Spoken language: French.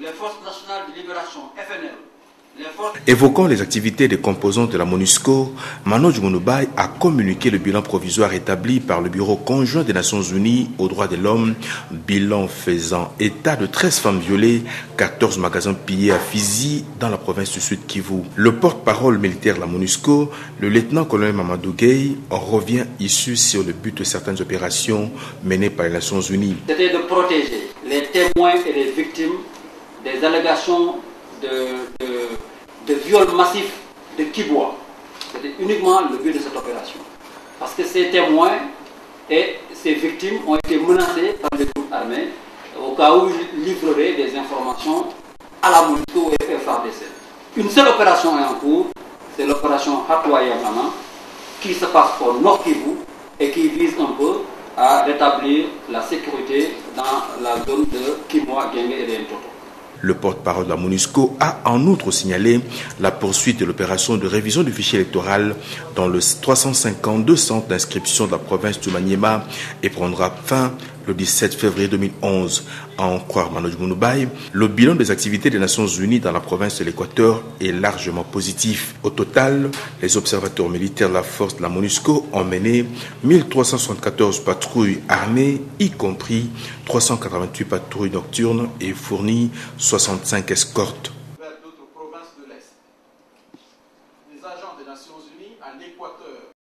les forces nationales de libération, FNL, Évoquant les activités des composantes de la MONUSCO, Manoj Munubai a communiqué le bilan provisoire établi par le Bureau conjoint des Nations Unies aux droits de l'homme, bilan faisant état de 13 femmes violées, 14 magasins pillés à Fizi dans la province du Sud Kivu. Le porte-parole militaire de la MONUSCO, le lieutenant-colonel Mamadou Gueye, revient ici sur le but de certaines opérations menées par les Nations Unies. C'était de protéger les témoins et les victimes des allégations de viols massifs de Kiboua. C'était uniquement le but de cette opération. Parce que ces témoins et ces victimes ont été menacés par les groupes armés au cas où ils livreraient des informations à la MONUSCO et FARDC. Une seule opération est en cours, c'est l'opération Hatouaya-Mama, qui se passe au Nord Kivu et qui vise un peu à rétablir la sécurité dans la zone de Kimoa, Genge et de Ntoto. Le porte-parole de la MONUSCO a en outre signalé la poursuite de l'opération de révision du fichier électoral dans le 352 centres d'inscription de la province du Maniema et prendra fin le 17 février 2011. À en croire Manoj Munubai, le bilan des activités des Nations Unies dans la province de l'Équateur est largement positif. Au total, les observateurs militaires de la force de la MONUSCO ont mené 1374 patrouilles armées, y compris 388 patrouilles nocturnes et fourni 65 escortes.